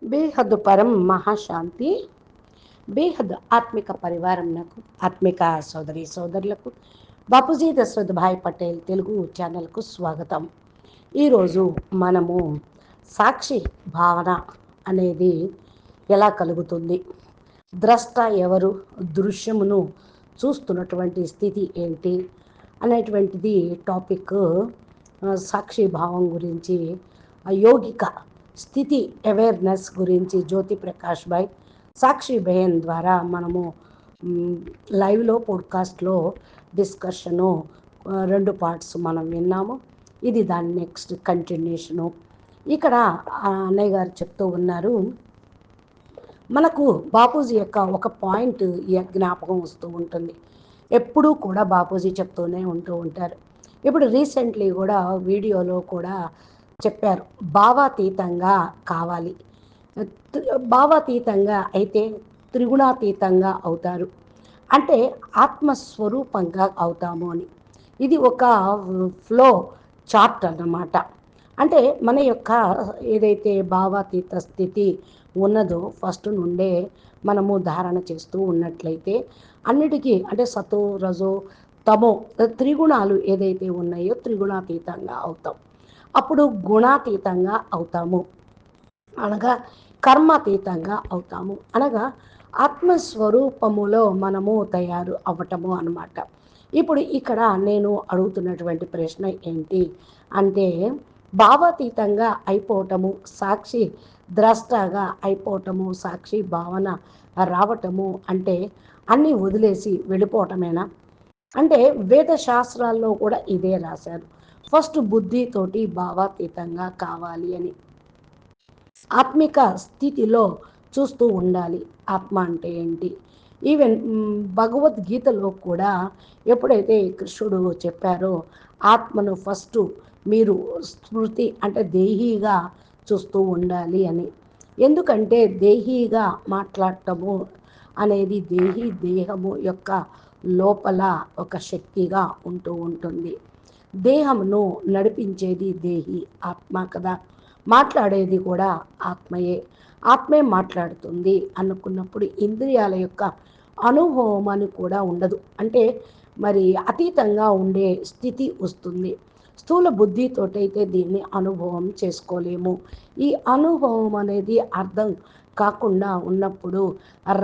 బేహద్దు పరం మహాశాంతి. బేహద్ ఆత్మిక పరివారం నాకు ఆత్మిక సోదరి సోదరులకు బాపూజీ దశరథ్ భాయ్ పటేల్ తెలుగు ఛానల్కు స్వాగతం. ఈరోజు మనము సాక్షి భావన అనేది ఎలా కలుగుతుంది, ద్రష్ట ఎవరు, దృశ్యమును చూస్తున్నటువంటి స్థితి ఏంటి అనేటువంటిది టాపిక్. సాక్షి భావం గురించి, యోగిక స్థితి అవేర్నెస్ గురించి జ్యోతి ప్రకాష్ భాయ్, సాక్షి బహన్ ద్వారా మనము లైవ్లో పోడ్కాస్ట్లో డిస్కషను 2 పార్ట్స్ మనం విన్నాము. ఇది దాని నెక్స్ట్ కంటిన్యూషను. ఇక్కడ అన్నయ్య గారు చెప్తూ ఉన్నారు, మనకు బాపూజీ యొక్క ఒక పాయింట్ జ్ఞాపకం వస్తూ ఉంటుంది. ఎప్పుడూ కూడా బాపూజీ చెప్తూనే ఉంటూ ఉంటారు. ఇప్పుడు రీసెంట్లీ కూడా వీడియోలో కూడా చెప్పారు, భావాతీతంగా కావాలి. భావాతీతంగా అయితే త్రిగుణాతీతంగా అవుతారు, అంటే ఆత్మస్వరూపంగా అవుతాము అని. ఇది ఒక ఫ్లో చార్ట్ అన్నమాట. అంటే మన యొక్క ఏదైతే భావాతీత స్థితి ఉన్నదో ఫస్ట్ నుండే మనము ధారణ చేస్తూ ఉన్నట్లయితే అన్నిటికీ, అంటే సతో రజో తమో త్రిగుణాలు ఏదైతే ఉన్నాయో త్రిగుణాతీతంగా అవుతాం. అప్పుడు గుణాతీతంగా అవుతాము, అనగా కర్మాతీతంగా అవుతాము, అనగా ఆత్మస్వరూపములో మనము తయారు అవ్వటము అన్నమాట. ఇప్పుడు ఇక్కడ నేను అడుగుతున్నటువంటి ప్రశ్న ఏంటి అంటే, భావాతీతంగా అయిపోవటము, సాక్షి ద్రష్టగా అయిపోవటము, సాక్షి భావన రావటము అంటే అన్నీ వదిలేసి వెళ్ళిపోవటమేనా? అంటే వేద శాస్త్రాల్లో కూడా ఇదే రాశారు, ఫస్ట్ బుద్ధితోటి భావాతీతంగా కావాలి అని. ఆత్మిక స్థితిలో చూస్తూ ఉండాలి ఆత్మ అంటే ఏంటి. ఈవెన్ భగవద్గీతలో కూడా ఎప్పుడైతే కృష్ణుడు చెప్పారో ఆత్మను ఫస్ట్ మీరు స్మృతి అంటే దేహీగా చూస్తూ ఉండాలి అని. ఎందుకంటే దేహీగా మాట్లాడటము అనేది దేహము యొక్క లోపల ఒక శక్తిగా ఉంటూ ఉంటుంది. దేహమును నడిపించేది దేహి ఆత్మ కదా, మాట్లాడేది కూడా ఆత్మయే. ఆత్మే మాట్లాడుతుంది అనుకున్నప్పుడు ఇంద్రియాల యొక్క అనుభవం అని కూడా ఉండదు, అంటే మరి అతీతంగా ఉండే స్థితి వస్తుంది. స్థూల బుద్ధితోటైతే దీన్ని అనుభవం చేసుకోలేము. ఈ అనుభవం అనేది అర్థం కాకుండా ఉన్నప్పుడు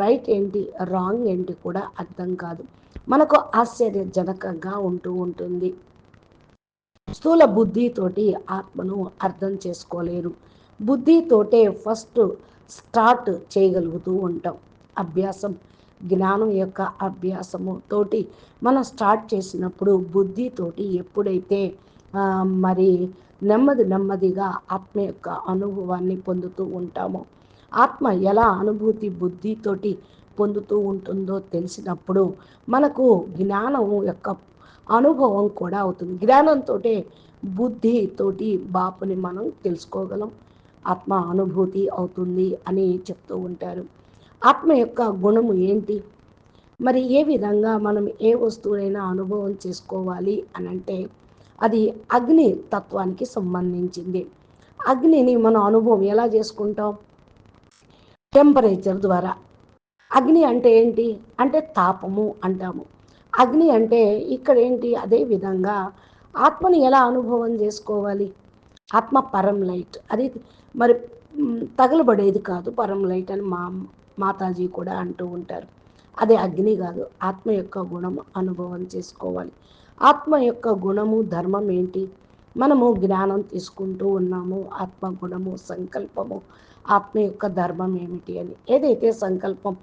రైట్ ఏంటి రాంగ్ ఏంటి కూడా అర్థం కాదు, మనకు ఆశ్చర్యజనకంగా ఉంటూ ఉంటుంది. స్థూల బుద్ధితోటి ఆత్మను అర్థం చేసుకోలేరు. బుద్ధితోటే ఫస్ట్ స్టార్ట్ చేయగలుగుతూ ఉంటాం. అభ్యాసం, జ్ఞానం యొక్క అభ్యాసము తోటి మనం స్టార్ట్ చేసినప్పుడు బుద్ధితోటి ఎప్పుడైతే మరి నెమ్మదిగా ఆత్మ యొక్క అనుభవాన్ని పొందుతూ ఉంటామో, ఆత్మ ఎలా అనుభూతి బుద్ధితోటి పొందుతూ ఉంటుందో తెలిసినప్పుడు మనకు జ్ఞానం యొక్క అనుభవం కూడా అవుతుంది. జ్ఞానంతో బుద్ధితోటి బాపుని మనం తెలుసుకోగలం, ఆత్మ అనుభూతి అవుతుంది అని చెప్తూ ఉంటారు. ఆత్మ యొక్క గుణము ఏంటి, మరి ఏ విధంగా మనం ఏ వస్తువునైనా అనుభవం చేసుకోవాలి అని అంటే అది అగ్ని తత్వానికి సంబంధించింది. అగ్నిని మనం అనుభవం ఎలా చేసుకుంటాం, టెంపరేచర్ ద్వారా. అగ్ని అంటే ఏంటి అంటే తాపము అంటాము. అగ్ని అంటే ఇక్కడ ఏంటి, అదే విధంగా ఆత్మని ఎలా అనుభవం చేసుకోవాలి. ఆత్మ పరం లైట్, అది మరి తగలబడేది కాదు పరం లైట్ అని మాతాజీ కూడా అంటూ ఉంటారు. అదే అగ్ని కాదు, ఆత్మ యొక్క గుణము అనుభవం చేసుకోవాలి. ఆత్మ యొక్క గుణము ధర్మం ఏంటి, మనము జ్ఞానం తీసుకుంటూ ఉన్నాము. ఆత్మ గుణము సంకల్పము, ఆత్మ యొక్క ధర్మం ఏమిటి అని ఏదైతే సంకల్పం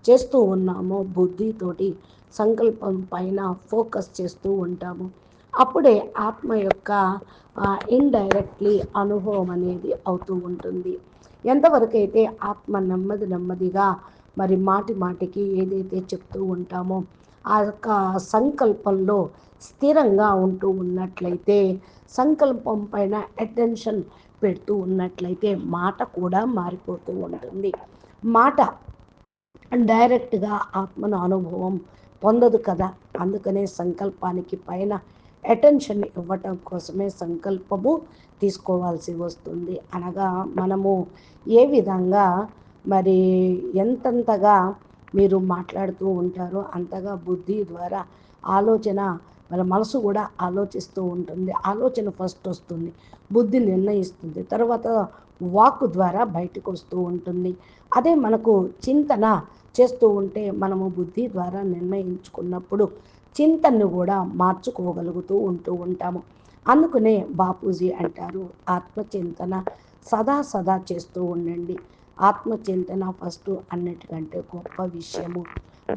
చేస్తూ ఉన్నామో బుద్ధితోటి సంకల్పం పైన ఫోకస్ చేస్తూ ఉంటాము, అప్పుడే ఆత్మ యొక్క ఇండైరెక్ట్లీ అనుభవం అనేది అవుతూ ఉంటుంది. ఎంతవరకైతే ఆత్మ నెమ్మదిగా మరి మాటికి ఏదైతే చెప్తూ ఉంటామో ఆ యొక్క సంకల్పంలో స్థిరంగా ఉంటూ ఉన్నట్లయితే, సంకల్పం పైన అటెన్షన్ పెడుతూ ఉన్నట్లయితే మాట కూడా మారిపోతూ ఉంటుంది. మాట డైరెక్ట్గా ఆత్మను అనుభవం పొందదు కదా, అందుకనే సంకల్పానికి పైన అటెన్షన్ ఇవ్వటం కోసమే సంకల్పము తీసుకోవాల్సి వస్తుంది. అనగా మనము ఏ విధంగా మరి ఎంతెంతగా మీరు మాట్లాడుతూ ఉంటారో అంతగా బుద్ధి ద్వారా ఆలోచన, మన మనసు కూడా ఆలోచిస్తూ ఉంటుంది. ఆలోచన ఫస్ట్ వస్తుంది, బుద్ధి నిర్ణయిస్తుంది, తర్వాత వాక్ ద్వారా బయటకు వస్తూ ఉంటుంది. అదే మనకు చింతన చేస్తూ ఉంటే మనము బుద్ధి ద్వారా నిర్ణయించుకున్నప్పుడు చింతనను కూడా మార్చుకోగలుగుతూ ఉంటూ ఉంటాము. అందుకనే బాపూజీ అంటారు, ఆత్మచింతన సదా సదా చేస్తూ ఉండండి. ఆత్మచింతన ఫస్ట్, అన్నిటికంటే గొప్ప విషయము.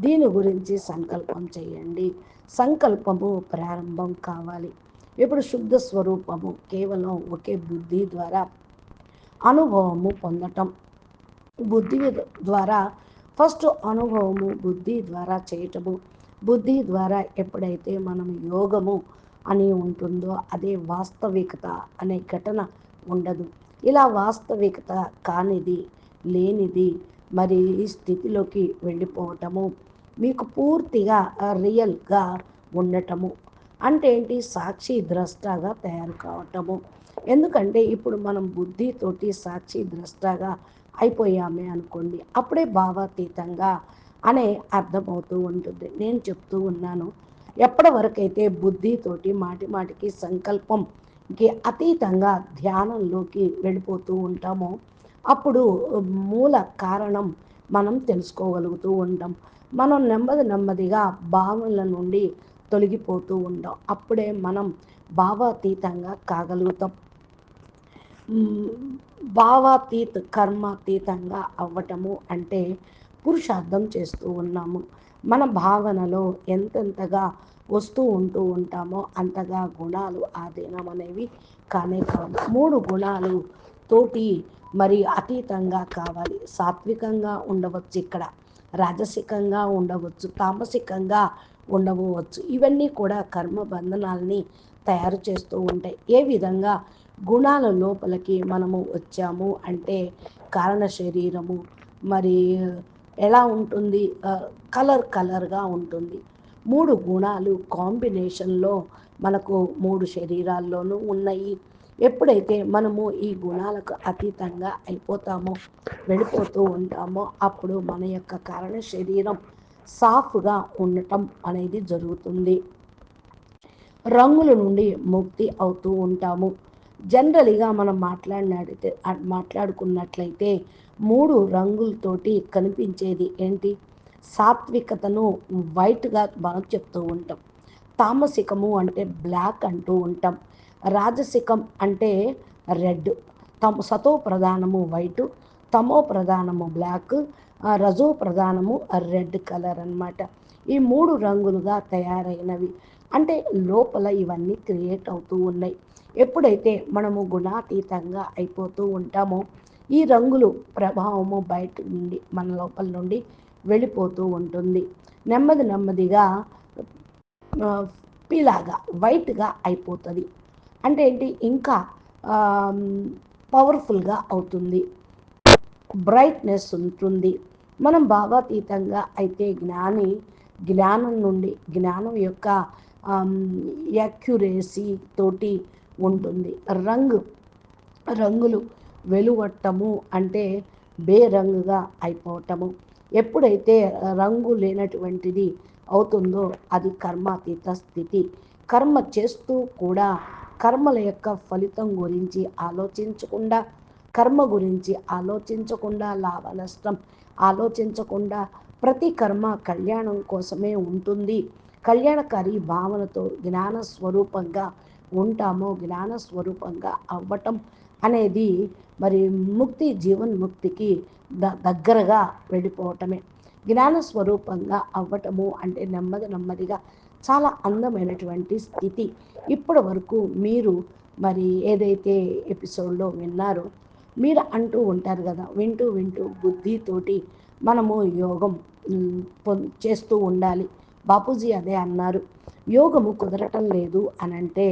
దీని గురించి సంకల్పం చేయండి. సంకల్పము ప్రారంభం కావాలి. ఇప్పుడు శుద్ధ స్వరూపము కేవలం ఒకే బుద్ధి ద్వారా అనుభవము పొందటం. బుద్ధి ద్వారా ఫస్ట్ అనుభవము బుద్ధి ద్వారా చేయటము. బుద్ధి ద్వారా ఎప్పుడైతే మనం యోగము అని ఉంటుందో అదే వాస్తవికత అనే ఘటన ఉండదు. ఇలా వాస్తవికత కానిది, లేనిది మరి ఈ స్థితిలోకి వెళ్ళిపోవటము, మీకు పూర్తిగా రియల్గా ఉండటము అంటే ఏంటి, సాక్షి ద్రష్టగా తయారు కావటము. ఎందుకంటే ఇప్పుడు మనం బుద్ధితోటి సాక్షి ద్రష్టగా అయిపోయామే అనుకోండి, అప్పుడే భావాతీతంగా అనే అర్థమవుతూ ఉంటుంది. నేను చెప్తూ ఉన్నాను, ఎప్పటి వరకైతే బుద్ధితోటి మాటి మాటికి సంకల్పంకి అతీతంగా ధ్యానంలోకి వెళ్ళిపోతూ ఉంటామో అప్పుడు మూల కారణం మనం తెలుసుకోగలుగుతూ ఉంటాం. మనం నెమ్మది నెమ్మదిగా భావనల నుండి తొలగిపోతూ ఉంటాం. అప్పుడే మనం భావాతీతంగా కాగలుగుతాం. భావాతీత కర్మాతీతంగా అవ్వటము అంటే పురుషార్థం చేస్తూ ఉన్నాము. మన భావనలో ఎంతెంతగా వస్తూ ఉంటూ ఉంటామో అంతగా గుణాలు ఆధీనం అనేవి కానే కావు. మూడు గుణాలు తోటి మరి అతీతంగా కావాలి. సాత్వికంగా ఉండవచ్చు, ఇక్కడ రాజసికంగా ఉండవచ్చు, తామసికంగా ఉండవచ్చు. ఇవన్నీ కూడా కర్మ బంధనాల్ని తయారు చేస్తూ ఉంటాయి. ఏ విధంగా గుణాల లోపలికి మనము వచ్చాము అంటే కారణ శరీరము మరి ఎలా ఉంటుంది, కలర్గా ఉంటుంది. మూడు గుణాలు కాంబినేషన్లో మనకు మూడు శరీరాల్లోనూ ఉన్నాయి. ఎప్పుడైతే మనము ఈ గుణాలకు అతీతంగా అయిపోతామో, వెళ్ళిపోతూ ఉంటామో అప్పుడు మన యొక్క కారణ శరీరం సాఫ్గా ఉండటం అనేది జరుగుతుంది. రంగుల నుండి ముక్తి అవుతూ ఉంటాము. జనరల్గా మనం మాట్లాడుకున్నట్లయితే మూడు రంగులతోటి కనిపించేది ఏంటి, సాత్వికతను వైట్గా మనం చెప్తూ ఉంటాం, తామసికము అంటే బ్లాక్ అంటూ ఉంటాం, రాజసికం అంటే రెడ్, సతో ప్రధానము వైటు, తమో ప్రధానము బ్లాక్, రజో ప్రధానము రెడ్ కలర్ అన్నమాట. ఈ మూడు రంగులుగా తయారైనవి. అంటే లోపల ఇవన్నీ క్రియేట్ అవుతూ ఉన్నాయి. ఎప్పుడైతే మనము గుణాతీతంగా అయిపోతూ ఉంటామో ఈ రంగులు ప్రభావము బయట నుండి మన లోపల నుండి వెళ్ళిపోతూ ఉంటుంది. నెమ్మది నెమ్మదిగా పీలాగా వైట్గా అయిపోతుంది. అంటే ఏంటి, ఇంకా పవర్ఫుల్గా అవుతుంది, బ్రైట్నెస్ ఉంటుంది. మనం భావాతీతంగా అయితే జ్ఞానం నుండి, జ్ఞానం యొక్క యాక్యురేసీ తోటి ఉంటుంది. రంగులు వెలువట్టము అంటే బేరంగుగా అయిపోవటము. ఎప్పుడైతే రంగు లేనటువంటిది అవుతుందో అది కర్మాతీత స్థితి. కర్మ చేస్తూ కూడా కర్మల యొక్క ఫలితం గురించి ఆలోచించకుండా, కర్మ గురించి ఆలోచించకుండా, లాభ నష్టం ఆలోచించకుండా ప్రతి కర్మ కళ్యాణం కోసమే ఉంటుంది. కళ్యాణకారి భావనతో జ్ఞాన స్వరూపంగా ఉంటామో, జ్ఞాన స్వరూపంగా అవ్వటం అనేది మరి ముక్తి, జీవన్ముక్తికి దగ్గరగా వెళ్ళిపోవటమే. జ్ఞాన స్వరూపంగా అవ్వటము అంటే నెమ్మదిగా చాలా అందమైనటువంటి స్థితి. ఇప్పటి వరకు మీరు మరి ఏదైతే ఎపిసోడ్లో విన్నారో, మీరు అంటూ ఉంటారు కదా, వింటూ బుద్ధితోటి మనము యోగం చేస్తూ ఉండాలి. బాపూజీ అదే అన్నారు, యోగము కుదరటం లేదు అని అంటే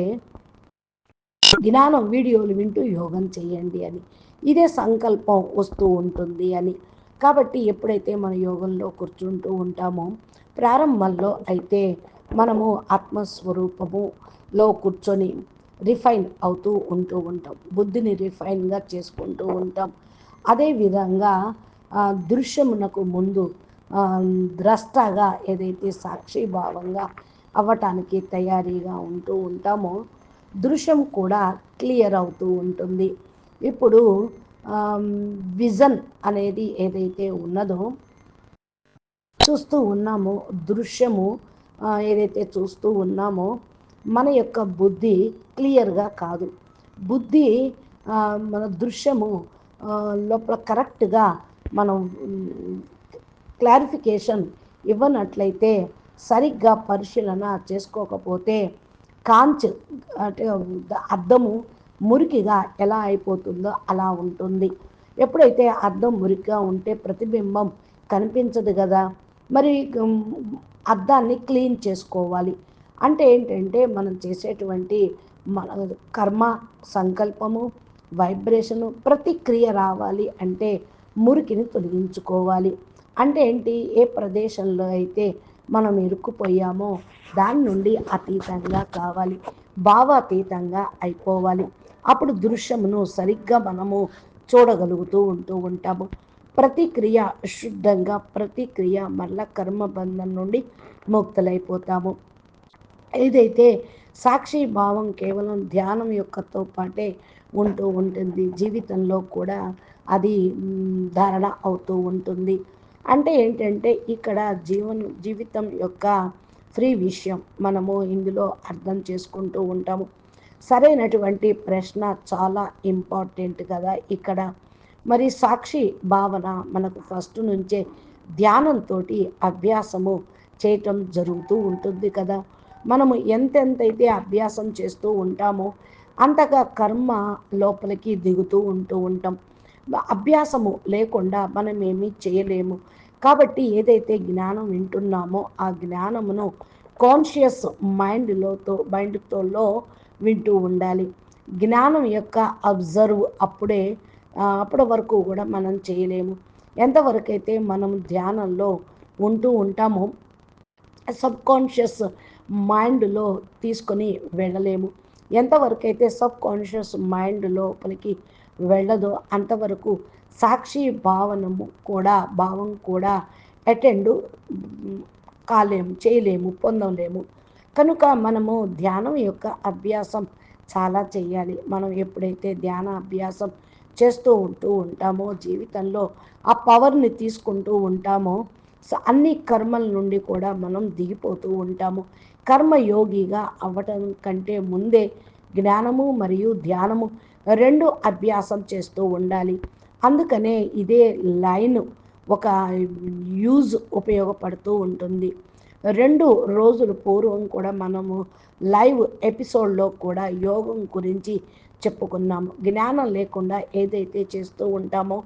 జ్ఞానం వీడియోలు వింటూ యోగం చేయండి అని. ఇదే సంకల్పం వస్తూ ఉంటుంది అని. కాబట్టి ఎప్పుడైతే మన యోగంలో కూర్చుంటూ ఉంటామో ప్రారంభంలో అయితే మనము ఆత్మస్వరూపము లో కూర్చొని రిఫైన్ అవుతూ ఉంటాం. బుద్ధిని రిఫైన్గా చేసుకుంటూ ఉంటాం. అదేవిధంగా దృశ్యమునకు ముందు ద్రష్టగా ఏదైతే సాక్షిభావంగా అవ్వటానికి తయారీగా ఉంటూ ఉంటామో దృశ్యం కూడా క్లియర్ అవుతూ ఉంటుంది. ఇప్పుడు విజన్ అనేది ఏదైతే ఉన్నదో చూస్తూ ఉన్నామో దృశ్యము ఏదైతే చూస్తూ ఉన్నామో మన యొక్క బుద్ధి క్లియర్గా కాదు. బుద్ధి మన దృశ్యము లోపల కరెక్ట్గా మనం క్లారిఫికేషన్ ఇవ్వనట్లయితే సరిగ్గా పరిశీలన చేసుకోకపోతే కాంచ్ అంటే అద్దము మురికిగా ఎలా అయిపోతుందో అలా ఉంటుంది. ఎప్పుడైతే అద్దం మురికిగా ఉంటే ప్రతిబింబం కనిపించదు కదా. మరి అద్దాన్ని క్లీన్ చేసుకోవాలి అంటే ఏంటంటే మనం చేసేటువంటి మన కర్మ, సంకల్పము, వైబ్రేషను, ప్రతిక్రియ రావాలి అంటే మురికిని తొలగించుకోవాలి. అంటే ఏంటి, ఏ ప్రదేశంలో అయితే మనం ఇరుక్కుపోయామో దాని నుండి అతీతంగా కావాలి, భావాతీతంగా అయిపోవాలి. అప్పుడు దృశ్యమును సరిగ్గా మనము చూడగలుగుతూ ఉంటాము. ప్రతిక్రియ శుద్ధంగా ప్రతిక్రియ మళ్ళా కర్మబంధం నుండి ముక్తులైపోతాము. ఏదైతే సాక్షి భావం కేవలం ధ్యానం యొక్కతో పాటే ఉంటూ ఉంటుంది, జీవితంలో కూడా అది ధారణ అవుతూ ఉంటుంది. అంటే ఏంటంటే ఇక్కడ జీవితం యొక్క ఫ్రీ విషయం మనము ఇందులో అర్థం చేసుకుంటూ ఉంటాము. సరైనటువంటి ప్రశ్న చాలా ఇంపార్టెంట్ కదా ఇక్కడ. మరి సాక్షి భావన మనకు ఫస్ట్ నుంచే ధ్యానంతో అభ్యాసము చేయటం జరుగుతూ ఉంటుంది కదా. మనము ఎంతెంతైతే అభ్యాసం చేస్తూ ఉంటామో అంతగా కర్మ లోపలికి దిగుతూ ఉంటాం. అభ్యాసము లేకుండా మనం ఏమీ చేయలేము. కాబట్టి ఏదైతే జ్ఞానం వింటున్నామో ఆ జ్ఞానమును కాన్షియస్ మైండ్తో వింటూ ఉండాలి. జ్ఞానం యొక్క అబ్జర్వ్ అప్పటి వరకు కూడా మనం చేయలేము. ఎంతవరకైతే మనం ధ్యానంలో ఉంటూ ఉంటామో సబ్కాన్షియస్ మైండ్లో తీసుకొని వెళ్ళలేము. ఎంతవరకైతే సబ్కాన్షియస్ మైండ్ లోపలికి వెళ్ళదో అంతవరకు సాక్షి భావం కూడా అటెండ్ చేయలేము, పొందలేము. కనుక మనము ధ్యానం యొక్క అభ్యాసం చాలా చేయాలి. మనం ఎప్పుడైతే ధ్యాన అభ్యాసం చేస్తూ ఉంటామో జీవితంలో ఆ పవర్ని తీసుకుంటూ ఉంటామో అన్ని కర్మల నుండి కూడా మనం దిగిపోతూ ఉంటాము. కర్మయోగిగా అవ్వటం కంటే ముందే జ్ఞానము మరియు ధ్యానము రెండు అభ్యాసం చేస్తూ ఉండాలి. అందుకనే ఇదే లైన్ ఒక ఉపయోగపడుతూ ఉంటుంది. 2 రోజుల పూర్వం కూడా మనము లైవ్ ఎపిసోడ్లో కూడా యోగం గురించి చెప్పుకున్నాము. జ్ఞానం లేకుండా ఏదైతే చేస్తూ ఉంటామో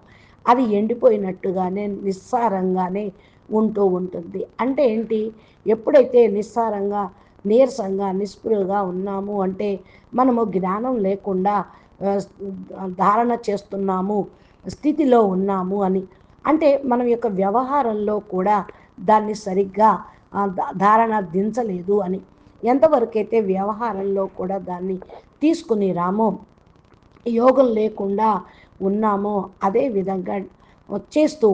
అది ఎండిపోయినట్టుగానే నిస్సారంగానే ఉంటూ ఉంటుంది. అంటే ఏంటి, ఎప్పుడైతే నిస్సారంగా నీరసంగా నిస్పృహగా ఉన్నాము అంటే మనము జ్ఞానం లేకుండా ధారణ చేస్తున్నాము స్థితిలో ఉన్నాము అని. అంటే మనం యొక్క వ్యవహారంలో కూడా దాన్ని సరిగ్గా ధారణ దించలేదు అని. ఎంతవరకైతే వ్యవహారంలో కూడా దాన్ని తీసుకుని రామో యోగం లేకుండా ఉన్నామో అదే విధంగా చేస్తూ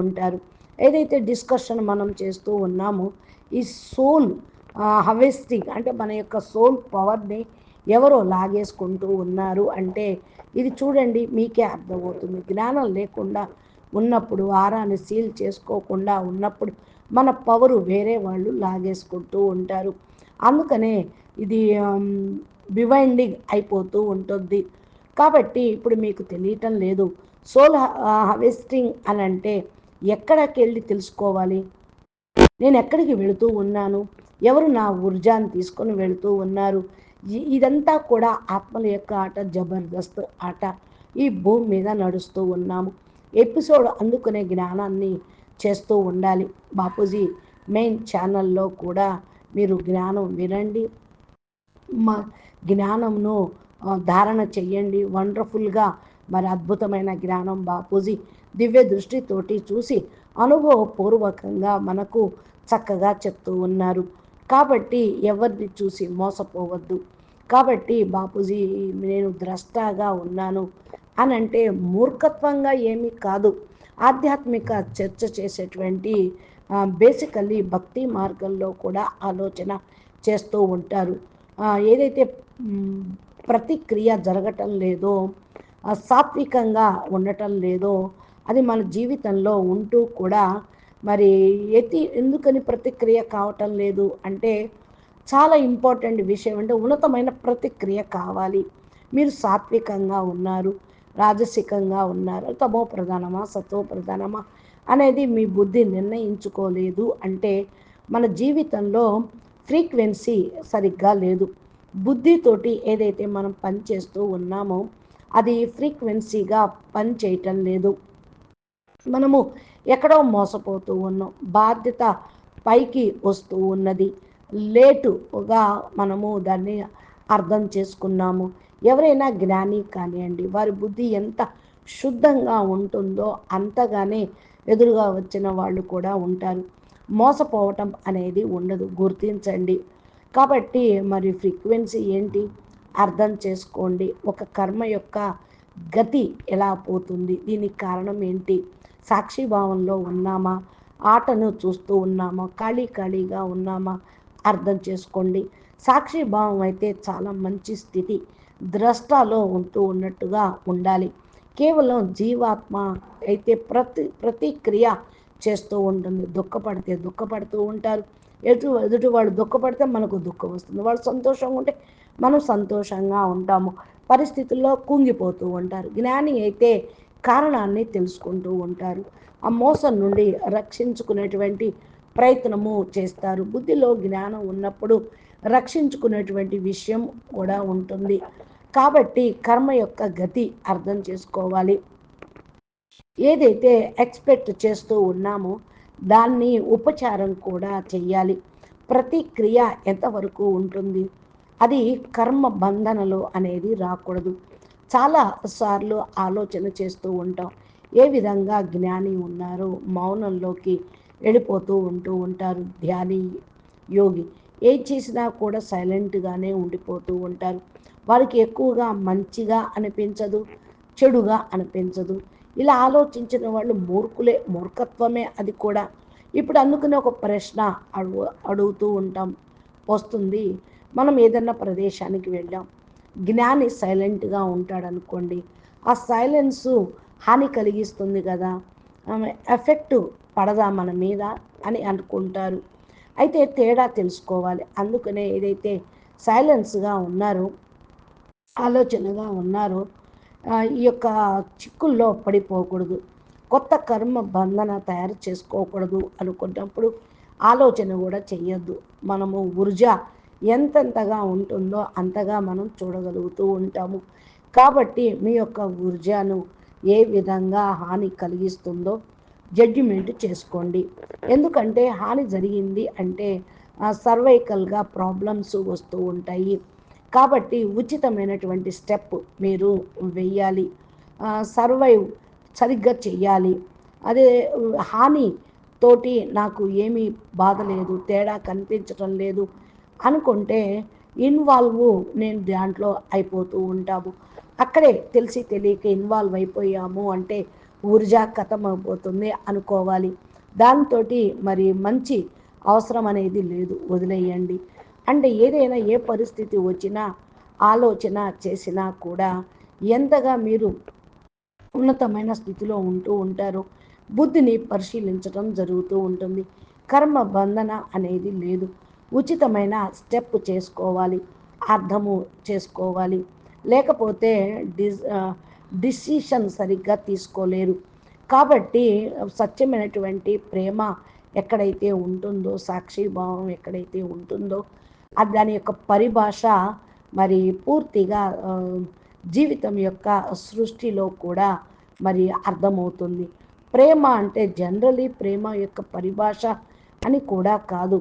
ఉంటారు. ఏదైతే డిస్కషన్ మనం చేస్తూ ఉన్నామో ఈ సోల్ హార్వెస్టింగ్ అంటే మన యొక్క సోల్ పవర్ని ఎవరో లాగేసుకుంటూ ఉన్నారు అంటే ఇది చూడండి మీకే అర్థమవుతుంది. జ్ఞానం లేకుండా ఉన్నప్పుడు ఆరాన్ని సీల్ చేసుకోకుండా ఉన్నప్పుడు మన పవరు వేరే వాళ్ళు లాగేసుకుంటూ ఉంటారు. అందుకనే ఇది బివైండింగ్ అయిపోతూ ఉంటుంది. కాబట్టి ఇప్పుడు మీకు తెలియటం లేదు సోల్ హార్వెస్టింగ్ అని అంటే ఎక్కడికి వెళ్ళి తెలుసుకోవాలి, నేను ఎక్కడికి వెళుతూ ఉన్నాను, ఎవరు నా ఊర్జాన్ని తీసుకొని వెళుతూ ఉన్నారు. ఇదంతా కూడా ఆత్మల యొక్క ఆట, జబర్దస్త్ ఆట. ఈ భూమి మీద నడుస్తూ ఉన్నాము. ఎపిసోడ్ అందుకునే జ్ఞానాన్ని చేస్తూ ఉండాలి. బాపూజీ మెయిన్ ఛానల్లో కూడా మీరు జ్ఞానం వినండి, మా జ్ఞానంను ధారణ చెయ్యండి. వండర్ఫుల్గా మరి అద్భుతమైన జ్ఞానం బాపూజీ దివ్య దృష్టితోటి చూసి అనుభవపూర్వకంగా మనకు చక్కగా చెప్తూ ఉన్నారు. కాబట్టి ఎవరిని చూసి మోసపోవద్దు. కాబట్టి బాపూజీ నేను ద్రష్టగా ఉన్నాను అని అంటే మూర్ఖత్వంగా ఏమీ కాదు. ఆధ్యాత్మిక చర్చ చేసేటువంటి బేసికల్లీ భక్తి మార్గంలో కూడా ఆలోచన చేస్తూ ఉంటారు. ఏదైతే మ్, ప్రతిక్రియ జరగటం లేదో, సాత్వికంగా ఉండటం లేదో, అది మన జీవితంలో ఉంటూ కూడా మరి ఎందుకని ప్రతిక్రియ కావటం లేదు అంటే చాలా ఇంపార్టెంట్ విషయం. అంటే ఉన్నతమైన ప్రతిక్రియ కావాలి. మీరు సాత్వికంగా ఉన్నారు, రాజసికంగా ఉన్నారు, తమో ప్రధానమా సత్వ ప్రధానమా అనేది మీ బుద్ధి నిర్ణయించుకోలేదు అంటే మన జీవితంలో ఫ్రీక్వెన్సీ సరిగ్గా లేదు. బుద్ధితోటి ఏదైతే మనం పని చేస్తూ ఉన్నామో అది ఫ్రీక్వెన్సీగా పని చేయటం లేదు. మనము ఎక్కడో మోసపోతూ ఉన్నాం. బాధ్యత పైకి వస్తూ ఉన్నది. లేటుగా మనము దాన్ని అర్థం చేసుకున్నాము. ఎవరైనా జ్ఞాని కానివ్వండి, వారి బుద్ధి ఎంత శుద్ధంగా ఉంటుందో అంతగానే ఎదురుగా వచ్చిన వాళ్ళు కూడా ఉంటారు. మోసపోవటం అనేది ఉండదు, గుర్తించండి. కాబట్టి మరి ఫ్రీక్వెన్సీ ఏంటి అర్థం చేసుకోండి. ఒక కర్మ యొక్క గతి ఎలా పోతుంది, దీనికి కారణం ఏంటి? సాక్షిభావంలో ఉన్నామా, ఆటను చూస్తూ ఉన్నామా, ఖాళీగా ఉన్నామా అర్థం చేసుకోండి. సాక్షిభావం అయితే చాలా మంచి స్థితి, ద్రష్టలో ఉంటూ ఉన్నట్టుగా ఉండాలి. కేవలం జీవాత్మ అయితే ప్రతిక్రియ చేస్తూ ఉంటుంది. దుఃఖపడితే దుఃఖపడుతూ ఉంటారు. ఎదుటి వాళ్ళు దుఃఖపడితే మనకు దుఃఖం వస్తుంది. వాళ్ళు సంతోషంగా ఉంటే మనం సంతోషంగా ఉంటాము. పరిస్థితుల్లో కుంగిపోతూ ఉంటారు. జ్ఞాని అయితే కారణాన్ని తెలుసుకుంటూ ఉంటారు. ఆ మోసం నుండి రక్షించుకునేటువంటి ప్రయత్నము చేస్తారు. బుద్ధిలో జ్ఞానం ఉన్నప్పుడు రక్షించుకునేటువంటి విషయం కూడా ఉంటుంది. కాబట్టి కర్మ యొక్క గతి అర్థం చేసుకోవాలి. ఏదైతే ఎక్స్పెక్ట్ చేస్తూ ఉన్నామో దాన్ని ఉపచారం కూడా చెయ్యాలి. ప్రతిక్రియ ఎంతవరకు ఉంటుంది, అది కర్మ బంధనలో అనేది రాకూడదు. చాలా సార్లు ఆలోచన చేస్తూ ఉంటాం, ఏ విధంగా జ్ఞాని ఉన్నారు, మౌనంలోకి వెళ్ళిపోతూ ఉంటారు. ధ్యాని యోగి ఏం చేసినా కూడా సైలెంట్గానే ఉండిపోతూ ఉంటారు. వారికి ఎక్కువగా మంచిగా అనిపించదు, చెడుగా అనిపించదు. ఇలా ఆలోచించిన వాళ్ళు మూర్ఖులే, మూర్ఖత్వమే అది కూడా. ఇప్పుడు అందుకని ఒక ప్రశ్న అడుగుతూ ఉంటాం వస్తుంది. మనం ఏదన్నా ప్రదేశానికి వెళ్ళాం, జ్ఞాని సైలెంట్గా ఉంటాడనుకోండి, ఆ సైలెన్సు హాని కలిగిస్తుంది కదా, ఎఫెక్ట్ పడదా మన మీద అని అనుకుంటారు. అయితే తేడా తెలుసుకోవాలి. అందుకనే ఏదైతే సైలెన్స్గా ఉన్నారో, ఆలోచనగా ఉన్నారో, ఈ యొక్క చిక్కుల్లో పడిపోకూడదు. కొత్త కర్మ బంధన తయారు చేసుకోకూడదు అనుకున్నప్పుడు ఆలోచన కూడా చెయ్యొద్దు. మనము ఊర్జా ఎంతెంతగా ఉంటుందో అంతగా మనం చూడగలుగుతూ ఉంటాము. కాబట్టి మీ యొక్క ఊర్జాను ఏ విధంగా హాని కలిగిస్తుందో జడ్జిమెంట్ చేసుకోండి. ఎందుకంటే హాని జరిగింది అంటే సర్వైకల్గా ప్రాబ్లమ్స్ వస్తూ ఉంటాయి. కాబట్టి ఉచితమైనటువంటి స్టెప్ మీరు వెయ్యాలి. సర్వైవ్ సరిగ్గా చెయ్యాలి. అదే హాని తోటి నాకు ఏమీ బాధ లేదు, తేడా కనిపించటం లేదు అనుకుంటే ఇన్వాల్వ్ నేను దాంట్లో అయిపోతూ ఉంటాము. అక్కడే తెలిసి తెలియక ఇన్వాల్వ్ అయిపోయాము అంటే ఊర్జా కథం అయిపోతుంది అనుకోవాలి. దాంతో మరి మంచి అవసరం అనేది లేదు, వదిలేయండి. అంటే ఏదైనా ఏ పరిస్థితి వచ్చినా ఆలోచన చేసినా కూడా ఎంతగా మీరు ఉన్నతమైన స్థితిలో ఉంటూ ఉంటారు. బుద్ధిని పరిశీలించడం జరుగుతూ ఉంటుంది. కర్మ బంధన అనేది లేదు. ఉచితమైన స్టెప్ చేసుకోవాలి, అర్థము చేసుకోవాలి. లేకపోతే డిసిషన్ సరిగ్గా తీసుకోలేరు. కాబట్టి సత్యమైనటువంటి ప్రేమ ఎక్కడైతే ఉంటుందో, సాక్షిభావం ఎక్కడైతే ఉంటుందో, అది దాని యొక్క పరిభాష మరి పూర్తిగా జీవితం యొక్క సృష్టిలో కూడా మరి అర్థమవుతుంది. ప్రేమ అంటే జనరలీ ప్రేమ యొక్క పరిభాష అని కూడా కాదు,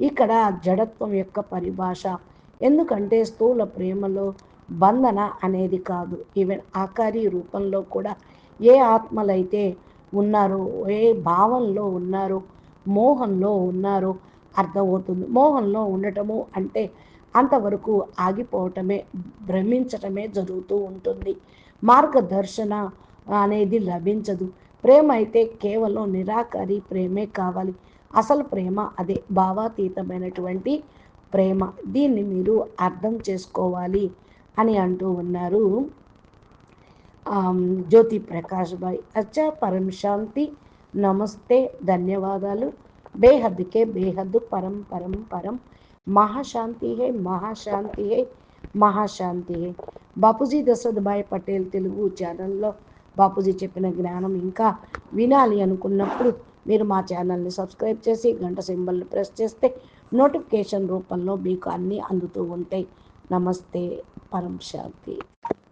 ఇక్కడ జడత్వం యొక్క పరిభాష. ఎందుకంటే స్థూల ప్రేమలో బంధన అనేది కాదు. ఈవెన్ ఆకారి రూపంలో కూడా ఏ ఆత్మలైతే ఉన్నారో, ఏ భావంలో ఉన్నారో, మోహంలో ఉన్నారో అర్థమవుతుంది. మోహంలో ఉండటము అంటే అంతవరకు ఆగిపోవటమే, భ్రమించటమే జరుగుతూ ఉంటుంది. మార్గదర్శన అనేది లభించదు. ప్రేమ అయితే కేవలం నిరాకారి ప్రేమే కావాలి. అసలు ప్రేమ అదే భావాతీతమైనటువంటి ప్రేమ. దీన్ని మీరు అర్థం చేసుకోవాలి అని అంటూ ఉన్నారు జ్యోతి ప్రకాష్ భాయ్. అచ్చా, పరం శాంతి. నమస్తే, ధన్యవాదాలు. బేహద్కే బేహద్, పరం పరం పరం. మహాశాంతి హే, మహాశాంతి హే, మహాశాంతి హే. బాపూజీ దశరథ్ భాయ్ పటేల్ తెలుగు ఛానల్లో బాపూజీ చెప్పిన జ్ఞానం ఇంకా వినాలి అనుకున్నప్పుడు మీరు మా ఛానల్ని సబ్స్క్రైబ్ చేసి గంట సింబల్ని ప్రెస్ చేస్తే నోటిఫికేషన్ రూపంలో మీకు అన్నీ అందుతూ ఉంటాయి. నమస్తే, పరం శాంతి.